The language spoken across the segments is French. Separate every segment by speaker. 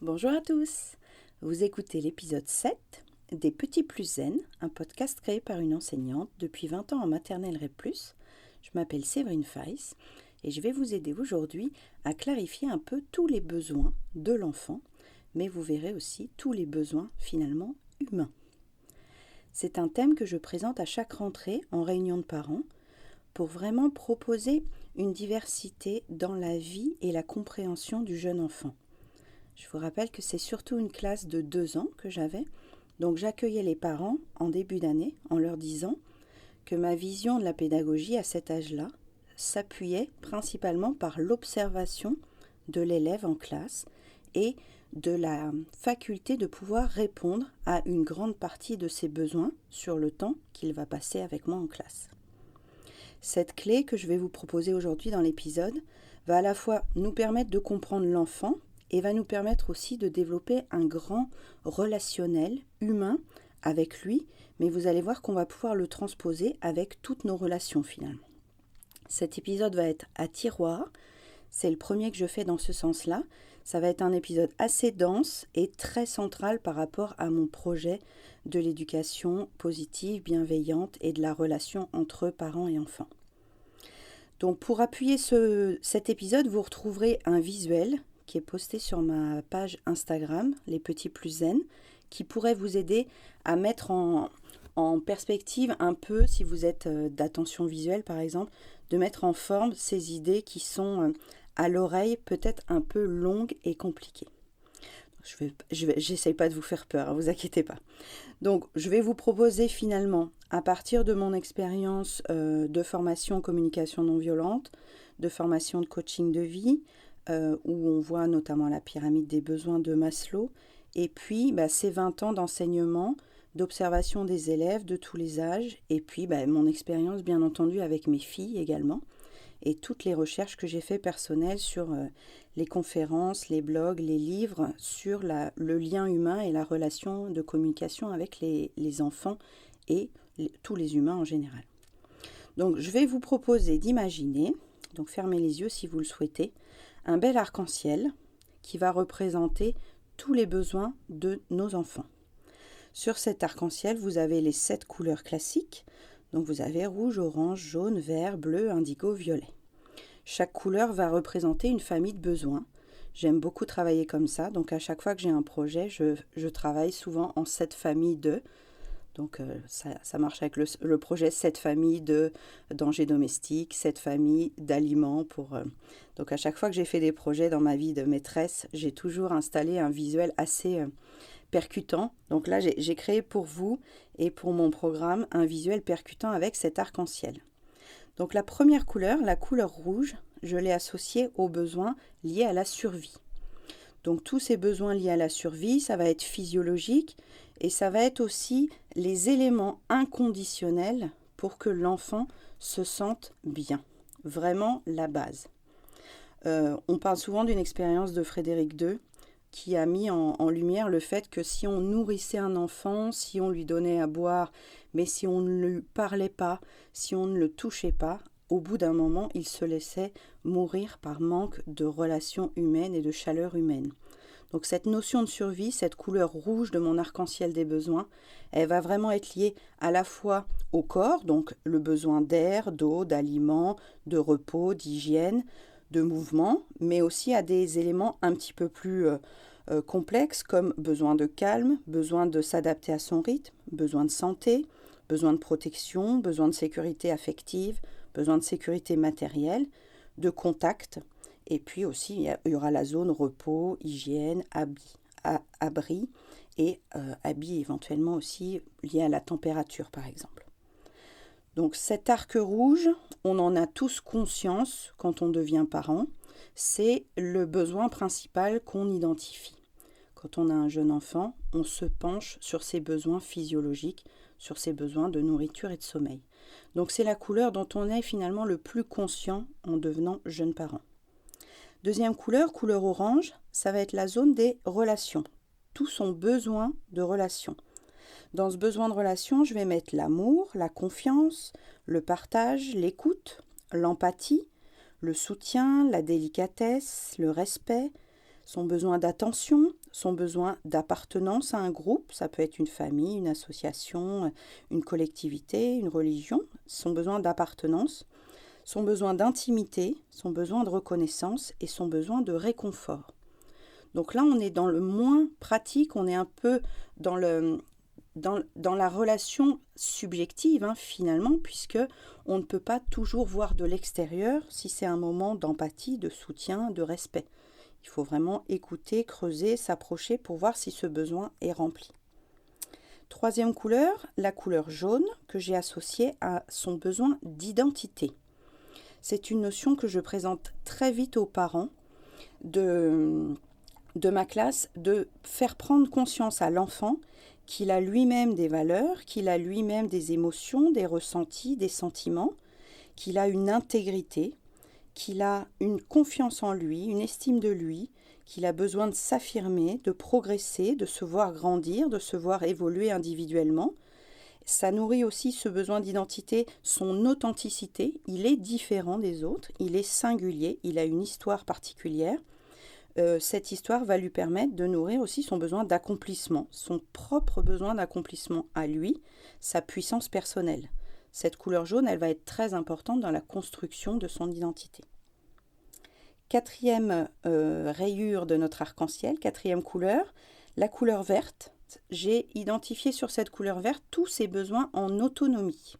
Speaker 1: Bonjour à tous, vous écoutez l'épisode 7 des Petits Plus Zen, un podcast créé par une enseignante depuis 20 ans en maternelle REP+. Je m'appelle Séverine Feiss et je vais vous aider aujourd'hui à clarifier un peu tous les besoins de l'enfant, mais vous verrez aussi tous les besoins finalement humains. C'est un thème que je présente à chaque rentrée en réunion de parents pour vraiment proposer une diversité dans la vie et la compréhension du jeune enfant. Je vous rappelle que c'est surtout une classe de 2 ans que j'avais, donc j'accueillais les parents en début d'année en leur disant que ma vision de la pédagogie à cet âge-là s'appuyait principalement par l'observation de l'élève en classe et de la faculté de pouvoir répondre à une grande partie de ses besoins sur le temps qu'il va passer avec moi en classe. Cette clé que je vais vous proposer aujourd'hui dans l'épisode va à la fois nous permettre de comprendre l'enfant et va nous permettre aussi de développer un grand relationnel humain avec lui, mais vous allez voir qu'on va pouvoir le transposer avec toutes nos relations finalement. Cet épisode va être à tiroir, c'est le premier que je fais dans ce sens-là. Ça va être un épisode assez dense et très central par rapport à mon projet de l'éducation positive, bienveillante et de la relation entre parents et enfants. Donc pour appuyer cet épisode, vous retrouverez un visuel qui est posté sur ma page Instagram, Les Petits Plus Zen, qui pourrait vous aider à mettre en perspective un peu, si vous êtes d'attention visuelle par exemple, de mettre en forme ces idées qui sont à l'oreille peut-être un peu longues et compliquées. J'essaye pas de vous faire peur, vous inquiétez pas. Donc je vais vous proposer finalement, à partir de mon expérience de formation en communication non violente, de formation de coaching de vie, où on voit notamment la pyramide des besoins de Maslow, et puis ces 20 ans d'enseignement, d'observation des élèves de tous les âges, et puis mon expérience bien entendu avec mes filles également, et toutes les recherches que j'ai fait personnelles sur les conférences, les blogs, les livres, sur le lien humain et la relation de communication avec les enfants et tous les humains en général. Donc je vais vous proposer d'imaginer, donc fermez les yeux si vous le souhaitez, un bel arc-en-ciel qui va représenter tous les besoins de nos enfants. Sur cet arc-en-ciel, vous avez les 7 couleurs classiques. Donc vous avez rouge, orange, jaune, vert, bleu, indigo, violet. Chaque couleur va représenter une famille de besoins. J'aime beaucoup travailler comme ça. Donc à chaque fois que j'ai un projet, je travaille souvent en 7 familles de. Donc ça marche avec le projet 7 familles de dangers domestiques, 7 familles d'aliments. Donc à chaque fois que j'ai fait des projets dans ma vie de maîtresse, j'ai toujours installé un visuel assez percutant. Donc là, j'ai créé pour vous et pour mon programme un visuel percutant avec cet arc-en-ciel. Donc la première couleur, la couleur rouge, je l'ai associée aux besoins liés à la survie. Donc tous ces besoins liés à la survie, ça va être physiologique et ça va être aussi les éléments inconditionnels pour que l'enfant se sente bien. Vraiment la base. On parle souvent d'une expérience de Frédéric II qui a mis en lumière le fait que si on nourrissait un enfant, si on lui donnait à boire, mais si on ne lui parlait pas, si on ne le touchait pas, au bout d'un moment, il se laissait mourir par manque de relations humaines et de chaleur humaine. Donc cette notion de survie, cette couleur rouge de mon arc-en-ciel des besoins, elle va vraiment être liée à la fois au corps, donc le besoin d'air, d'eau, d'aliments, de repos, d'hygiène, de mouvement, mais aussi à des éléments un petit peu plus complexes comme besoin de calme, besoin de s'adapter à son rythme, besoin de santé, besoin de protection, besoin de sécurité affective, besoin de sécurité matérielle, de contact. Et puis aussi, il y aura la zone repos, hygiène, abri et habits éventuellement aussi liés à la température par exemple. Donc cet arc rouge, on en a tous conscience quand on devient parent, c'est le besoin principal qu'on identifie. Quand on a un jeune enfant, on se penche sur ses besoins physiologiques, sur ses besoins de nourriture et de sommeil. Donc c'est la couleur dont on est finalement le plus conscient en devenant jeune parent. Deuxième couleur, couleur orange, ça va être la zone des relations. Tout son besoin de relation. Dans ce besoin de relation, je vais mettre l'amour, la confiance, le partage, l'écoute, l'empathie, le soutien, la délicatesse, le respect, son besoin d'attention, son besoin d'appartenance à un groupe, ça peut être une famille, une association, une collectivité, une religion, son besoin d'appartenance, son besoin d'intimité, son besoin de reconnaissance et son besoin de réconfort. Donc là, on est dans le moins pratique, on est un peu dans la relation subjective, finalement, puisque on ne peut pas toujours voir de l'extérieur si c'est un moment d'empathie, de soutien, de respect. Il faut vraiment écouter, creuser, s'approcher pour voir si ce besoin est rempli. Troisième couleur, la couleur jaune que j'ai associée à son besoin d'identité. C'est une notion que je présente très vite aux parents de ma classe, de faire prendre conscience à l'enfant qu'il a lui-même des valeurs, qu'il a lui-même des émotions, des ressentis, des sentiments, qu'il a une intégrité, qu'il a une confiance en lui, une estime de lui, qu'il a besoin de s'affirmer, de progresser, de se voir grandir, de se voir évoluer individuellement. Ça nourrit aussi ce besoin d'identité, son authenticité. Il est différent des autres, il est singulier, il a une histoire particulière. Cette histoire va lui permettre de nourrir aussi son besoin d'accomplissement, son propre besoin d'accomplissement à lui, sa puissance personnelle. Cette couleur jaune, elle va être très importante dans la construction de son identité. Quatrième rayure de notre arc-en-ciel, quatrième couleur, la couleur verte. J'ai identifié sur cette couleur verte tous ses besoins en autonomie.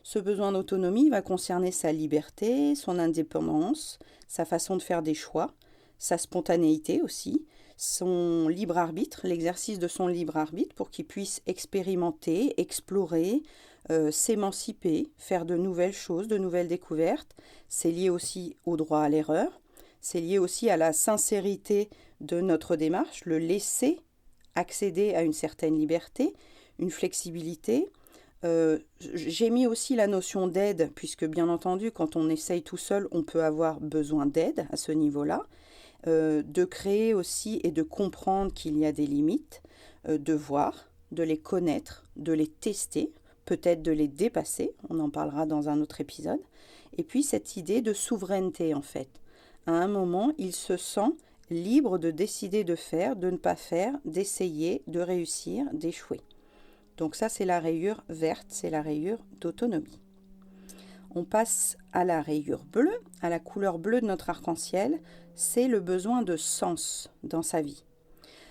Speaker 1: Ce besoin d'autonomie va concerner sa liberté, son indépendance, sa façon de faire des choix, sa spontanéité aussi, son libre arbitre, l'exercice de son libre arbitre pour qu'il puisse expérimenter, explorer, s'émanciper, faire de nouvelles choses, de nouvelles découvertes. C'est lié aussi au droit à l'erreur, c'est lié aussi à la sincérité de notre démarche, le laisser accéder à une certaine liberté, une flexibilité. J'ai mis aussi la notion d'aide, puisque bien entendu, quand on essaye tout seul, on peut avoir besoin d'aide à ce niveau-là. De créer aussi et de comprendre qu'il y a des limites, de voir, de les connaître, de les tester, peut-être de les dépasser, on en parlera dans un autre épisode. Et puis cette idée de souveraineté en fait. À un moment, il se sent libre de décider de faire, de ne pas faire, d'essayer, de réussir, d'échouer. Donc ça, c'est la rayure verte, c'est la rayure d'autonomie. On passe à la rayure bleue, à la couleur bleue de notre arc-en-ciel, c'est le besoin de sens dans sa vie.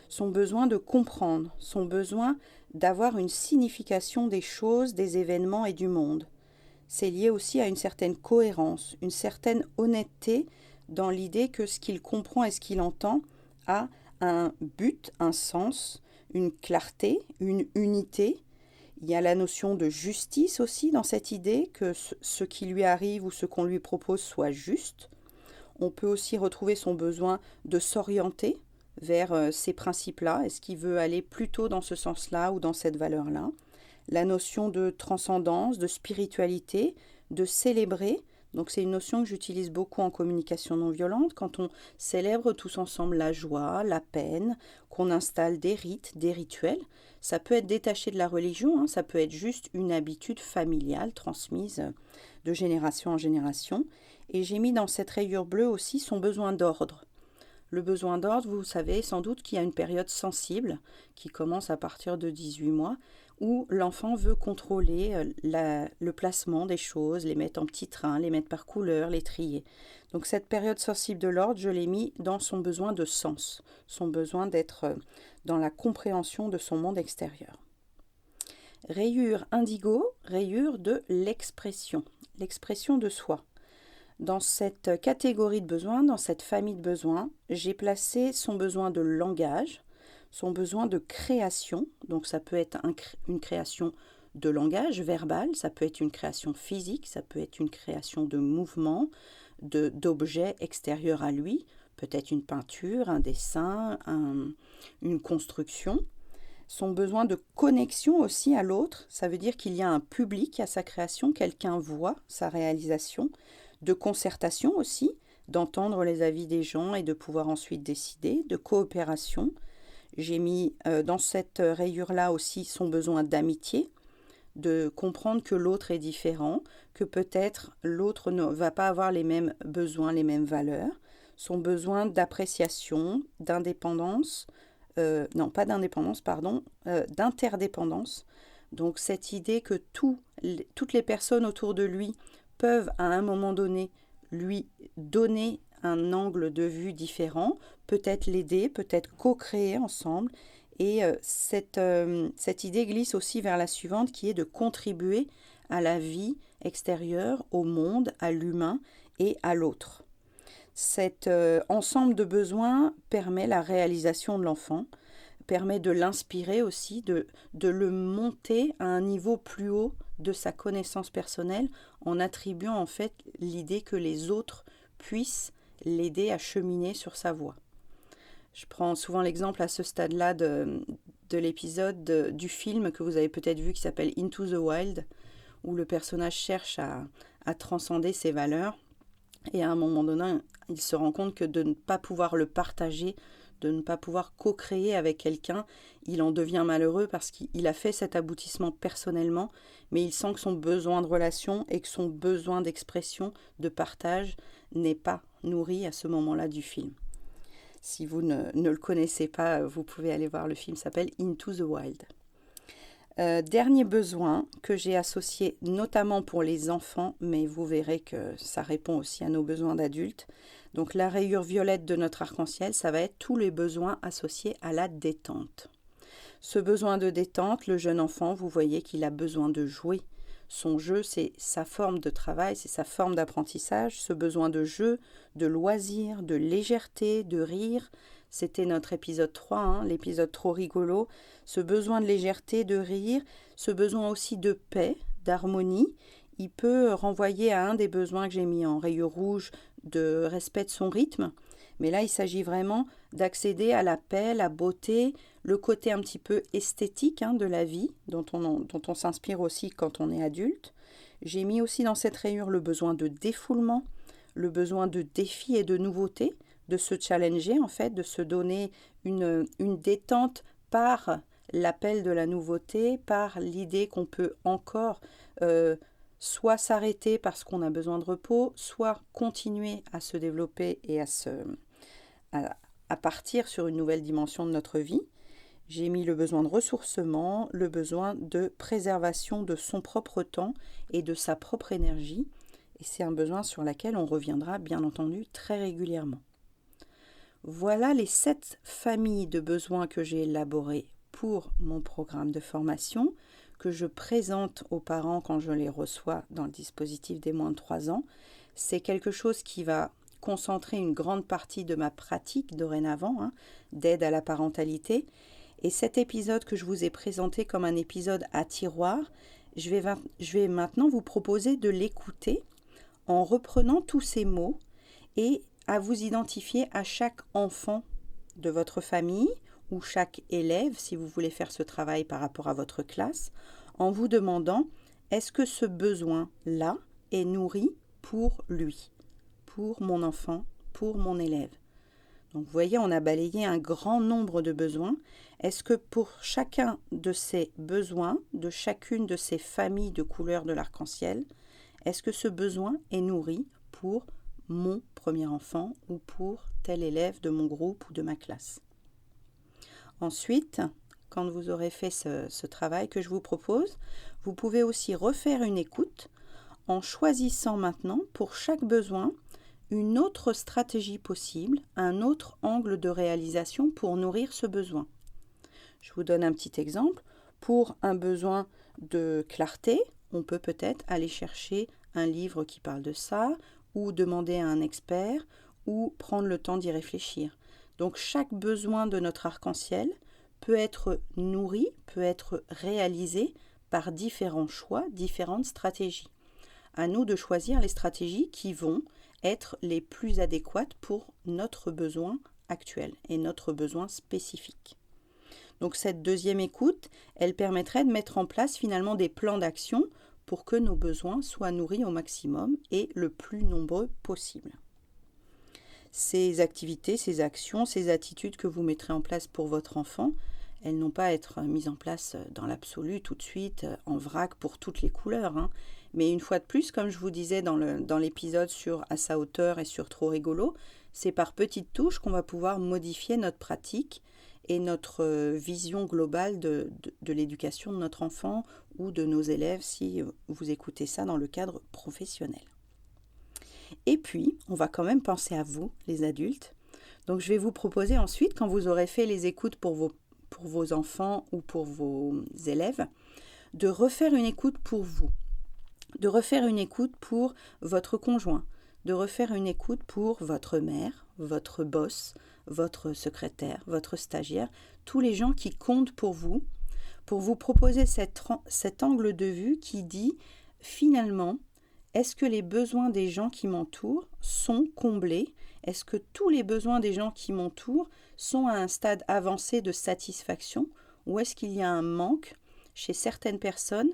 Speaker 1: Son besoin de comprendre, son besoin d'avoir une signification des choses, des événements et du monde. C'est lié aussi à une certaine cohérence, une certaine honnêteté dans l'idée que ce qu'il comprend et ce qu'il entend a un but, un sens, une clarté, une unité. Il y a la notion de justice aussi dans cette idée que ce qui lui arrive ou ce qu'on lui propose soit juste. On peut aussi retrouver son besoin de s'orienter vers ces principes-là. Est-ce qu'il veut aller plutôt dans ce sens-là ou dans cette valeur-là? La notion de transcendance, de spiritualité, de célébrer. Donc c'est une notion que j'utilise beaucoup en communication non violente, quand on célèbre tous ensemble la joie, la peine, qu'on installe des rites, des rituels. Ça peut être détaché de la religion, ça peut être juste une habitude familiale transmise de génération en génération. Et j'ai mis dans cette rayure bleue aussi son besoin d'ordre. Le besoin d'ordre, vous savez sans doute qu'il y a une période sensible qui commence à partir de 18 mois où l'enfant veut contrôler le placement des choses, les mettre en petits trains, les mettre par couleur, les trier. Donc cette période sensible de l'ordre, je l'ai mis dans son besoin de sens, son besoin d'être dans la compréhension de son monde extérieur. Rayure indigo, rayure de l'expression de soi. Dans cette catégorie de besoins, dans cette famille de besoins, j'ai placé son besoin de langage, son besoin de création, donc ça peut être une création de langage verbal, ça peut être une création physique, ça peut être une création de mouvement, d'objets extérieurs à lui, peut-être une peinture, un dessin, une construction. Son besoin de connexion aussi à l'autre, ça veut dire qu'il y a un public à sa création, quelqu'un voit sa réalisation, de concertation aussi, d'entendre les avis des gens et de pouvoir ensuite décider, de coopération. J'ai mis dans cette rayure-là aussi son besoin d'amitié, de comprendre que l'autre est différent, que peut-être l'autre ne va pas avoir les mêmes besoins, les mêmes valeurs, son besoin d'appréciation, d'indépendance, d'interdépendance. Donc cette idée que toutes les personnes autour de lui peuvent à un moment donné lui donner un angle de vue différent, peut-être l'aider, peut-être co-créer ensemble. Et cette idée glisse aussi vers la suivante qui est de contribuer à la vie extérieure, au monde, à l'humain et à l'autre. Cet ensemble de besoins permet la réalisation de l'enfant, permet de l'inspirer aussi, de le monter à un niveau plus haut de sa connaissance personnelle en attribuant en fait l'idée que les autres puissent l'aider à cheminer sur sa voie. Je prends souvent l'exemple à ce stade-là de l'épisode du film que vous avez peut-être vu qui s'appelle Into the Wild, où le personnage cherche à transcender ses valeurs et à un moment donné, il se rend compte que de ne pas pouvoir le partager, de ne pas pouvoir co-créer avec quelqu'un, il en devient malheureux parce qu'il a fait cet aboutissement personnellement, mais il sent que son besoin de relation et que son besoin d'expression, de partage, n'est pas nourri à ce moment-là du film. Si vous ne le connaissez pas, vous pouvez aller voir le film, s'appelle Into the Wild. Dernier besoin que j'ai associé notamment pour les enfants, mais vous verrez que ça répond aussi à nos besoins d'adultes. Donc la rayure violette de notre arc-en-ciel, ça va être tous les besoins associés à la détente. Ce besoin de détente, le jeune enfant, vous voyez qu'il a besoin de jouer. Son jeu, c'est sa forme de travail, c'est sa forme d'apprentissage. Ce besoin de jeu, de loisir, de légèreté, de rire, c'était notre épisode 3, l'épisode trop rigolo. Ce besoin de légèreté, de rire, ce besoin aussi de paix, d'harmonie, il peut renvoyer à un des besoins que j'ai mis en rayure rouge de respect de son rythme. Mais là, il s'agit vraiment d'accéder à la paix, la beauté, le côté un petit peu esthétique de la vie, dont on s'inspire aussi quand on est adulte. J'ai mis aussi dans cette rayure le besoin de défoulement, le besoin de défi et de nouveauté, de se challenger en fait, de se donner une détente par l'appel de la nouveauté, par l'idée qu'on peut encore soit s'arrêter parce qu'on a besoin de repos, soit continuer à se développer et à partir sur une nouvelle dimension de notre vie. J'ai mis le besoin de ressourcement, le besoin de préservation de son propre temps et de sa propre énergie. Et c'est un besoin sur lequel on reviendra bien entendu très régulièrement. Voilà les 7 familles de besoins que j'ai élaborées pour mon programme de formation, que je présente aux parents quand je les reçois dans le dispositif des moins de 3 ans. C'est quelque chose qui va concentrer une grande partie de ma pratique dorénavant, d'aide à la parentalité. Et cet épisode que je vous ai présenté comme un épisode à tiroir, je vais maintenant vous proposer de l'écouter en reprenant tous ces mots et à vous identifier à chaque enfant de votre famille ou chaque élève, si vous voulez faire ce travail par rapport à votre classe, en vous demandant est-ce que ce besoin-là est nourri pour lui, pour mon enfant, pour mon élève. Donc vous voyez, on a balayé un grand nombre de besoins. Est-ce que pour chacun de ces besoins, de chacune de ces familles de couleurs de l'arc-en-ciel, est-ce que ce besoin est nourri pour mon premier enfant ou pour tel élève de mon groupe ou de ma classe? Ensuite, quand vous aurez fait ce travail que je vous propose, vous pouvez aussi refaire une écoute en choisissant maintenant pour chaque besoin une autre stratégie possible, un autre angle de réalisation pour nourrir ce besoin. Je vous donne un petit exemple. Pour un besoin de clarté, on peut peut-être aller chercher un livre qui parle de ça, ou demander à un expert, ou prendre le temps d'y réfléchir. Donc chaque besoin de notre arc-en-ciel peut être nourri, peut être réalisé par différents choix, différentes stratégies. À nous de choisir les stratégies qui vont être les plus adéquates pour notre besoin actuel et notre besoin spécifique. Donc cette deuxième écoute, elle permettrait de mettre en place finalement des plans d'action pour que nos besoins soient nourris au maximum et le plus nombreux possible. Ces activités, ces actions, ces attitudes que vous mettrez en place pour votre enfant, elles n'ont pas à être mises en place dans l'absolu tout de suite, en vrac pour toutes les couleurs. Mais une fois de plus, comme je vous disais dans l'épisode sur À sa hauteur et sur Trop rigolo, c'est par petites touches qu'on va pouvoir modifier notre pratique et notre vision globale de l'éducation de notre enfant ou de nos élèves si vous écoutez ça dans le cadre professionnel. Et puis, on va quand même penser à vous, les adultes. Donc, je vais vous proposer ensuite, quand vous aurez fait les écoutes pour vos enfants ou pour vos élèves, de refaire une écoute pour vous, de refaire une écoute pour votre conjoint, de refaire une écoute pour votre mère, votre boss, votre secrétaire, votre stagiaire, tous les gens qui comptent pour vous proposer cet angle de vue qui dit finalement, est-ce que les besoins des gens qui m'entourent sont comblés? Est-ce que tous les besoins des gens qui m'entourent sont à un stade avancé de satisfaction? Ou est-ce qu'il y a un manque chez certaines personnes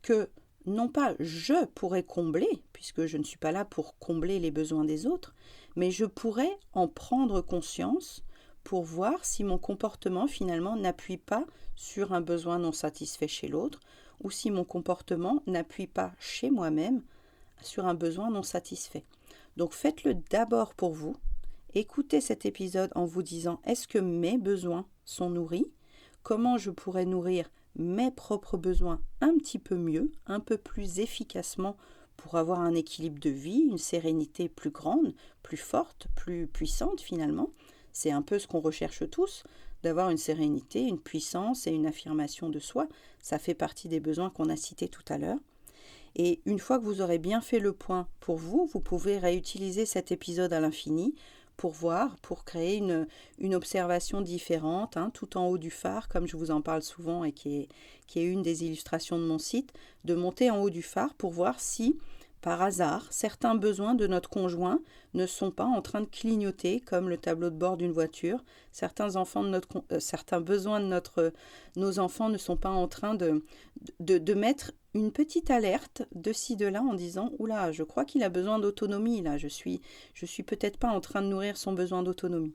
Speaker 1: que non pas je pourrais combler, puisque je ne suis pas là pour combler les besoins des autres, mais je pourrais en prendre conscience pour voir si mon comportement finalement n'appuie pas sur un besoin non satisfait chez l'autre, ou si mon comportement n'appuie pas chez moi-même sur un besoin non satisfait. Donc faites-le d'abord pour vous. Écoutez cet épisode en vous disant, est-ce que mes besoins sont nourris? Comment je pourrais nourrir mes propres besoins un petit peu mieux, un peu plus efficacement pour avoir un équilibre de vie, une sérénité plus grande, plus forte, plus puissante finalement. C'est un peu ce qu'on recherche tous, d'avoir une sérénité, une puissance et une affirmation de soi. Ça fait partie des besoins qu'on a cités tout à l'heure. Et une fois que vous aurez bien fait le point pour vous, vous pouvez réutiliser cet épisode à l'infini pour voir, pour créer une observation différente, tout en haut du phare, comme je vous en parle souvent et qui est une des illustrations de mon site, de monter en haut du phare pour voir si, par hasard, certains besoins de notre conjoint ne sont pas en train de clignoter comme le tableau de bord d'une voiture. Certains besoins de nos enfants ne sont pas en train de mettre une petite alerte de ci, de là en disant « Oula, je crois qu'il a besoin d'autonomie, là, je suis peut-être pas en train de nourrir son besoin d'autonomie. »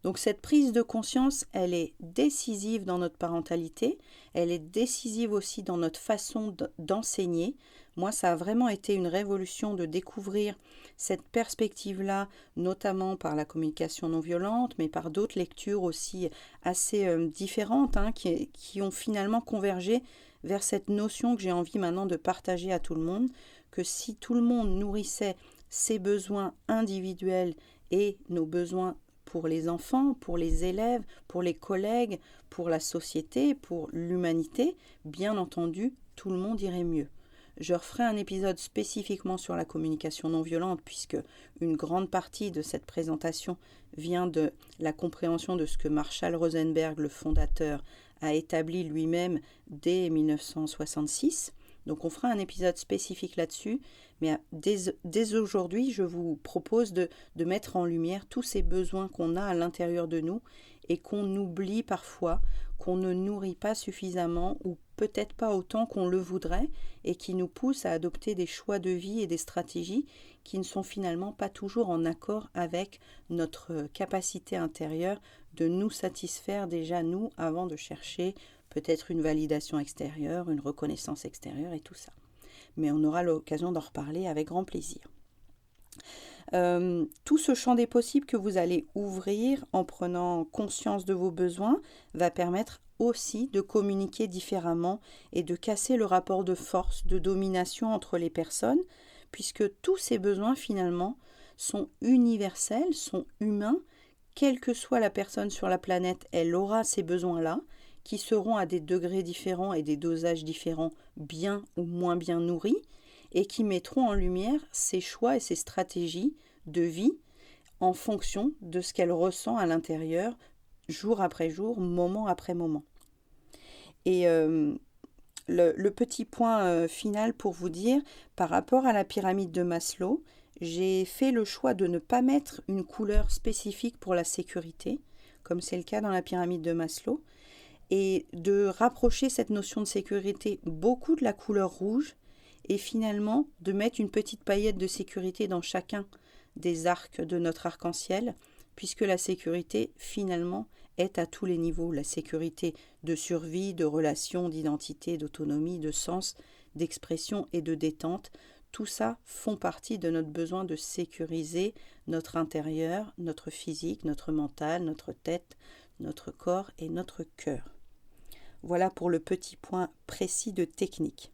Speaker 1: Donc cette prise de conscience, elle est décisive dans notre parentalité, elle est décisive aussi dans notre façon d'enseigner. Moi, ça a vraiment été une révolution de découvrir cette perspective-là, notamment par la communication non violente, mais par d'autres lectures aussi assez différentes, qui ont finalement convergé vers cette notion que j'ai envie maintenant de partager à tout le monde, que si tout le monde nourrissait ses besoins individuels et nos besoins pour les enfants, pour les élèves, pour les collègues, pour la société, pour l'humanité, bien entendu, tout le monde irait mieux. Je referai un épisode spécifiquement sur la communication non violente puisque une grande partie de cette présentation vient de la compréhension de ce que Marshall Rosenberg, le fondateur, a établi lui-même dès 1966. Donc on fera un épisode spécifique là-dessus, mais dès aujourd'hui, je vous propose de mettre en lumière tous ces besoins qu'on a à l'intérieur de nous et qu'on oublie parfois, qu'on ne nourrit pas suffisamment ou peut-être pas autant qu'on le voudrait et qui nous poussent à adopter des choix de vie et des stratégies qui ne sont finalement pas toujours en accord avec notre capacité intérieure de nous satisfaire déjà nous avant de chercher peut-être une validation extérieure, une reconnaissance extérieure et tout ça. Mais on aura l'occasion d'en reparler avec grand plaisir. Tout ce champ des possibles que vous allez ouvrir en prenant conscience de vos besoins va permettre aussi de communiquer différemment et de casser le rapport de force, de domination entre les personnes, puisque tous ces besoins finalement sont universels, sont humains. Quelle que soit la personne sur la planète, elle aura ces besoins-là, qui seront à des degrés différents et des dosages différents, bien ou moins bien nourris, et qui mettront en lumière ses choix et ses stratégies de vie en fonction de ce qu'elle ressent à l'intérieur, jour après jour, moment après moment. Et le petit point final pour vous dire, par rapport à la pyramide de Maslow, j'ai fait le choix de ne pas mettre une couleur spécifique pour la sécurité, comme c'est le cas dans la pyramide de Maslow, et de rapprocher cette notion de sécurité beaucoup de la couleur rouge, et finalement de mettre une petite paillette de sécurité dans chacun des arcs de notre arc-en-ciel, puisque la sécurité finalement est à tous les niveaux, la sécurité de survie, de relation, d'identité, d'autonomie, de sens, d'expression et de détente. Tout ça font partie de notre besoin de sécuriser notre intérieur, notre physique, notre mental, notre tête, notre corps et notre cœur. Voilà pour le petit point précis de technique.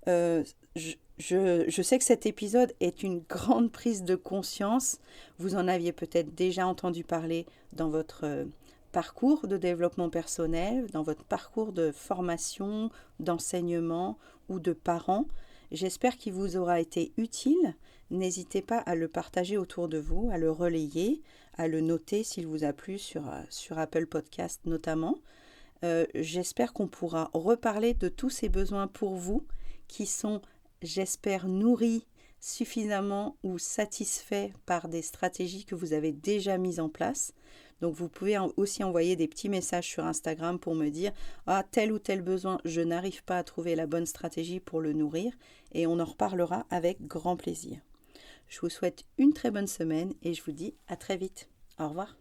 Speaker 1: Je sais que cet épisode est une grande prise de conscience. Vous en aviez peut-être déjà entendu parler dans votre parcours de développement personnel, dans votre parcours de formation, d'enseignement ou de parents. J'espère qu'il vous aura été utile. N'hésitez pas à le partager autour de vous, à le relayer, à le noter s'il vous a plu sur Apple Podcast notamment. J'espère qu'on pourra reparler de tous ces besoins pour vous qui sont, j'espère, nourris suffisamment ou satisfaits par des stratégies que vous avez déjà mises en place. Donc vous pouvez aussi envoyer des petits messages sur Instagram pour me dire « Ah, tel ou tel besoin, je n'arrive pas à trouver la bonne stratégie pour le nourrir » et on en reparlera avec grand plaisir. Je vous souhaite une très bonne semaine et je vous dis à très vite. Au revoir.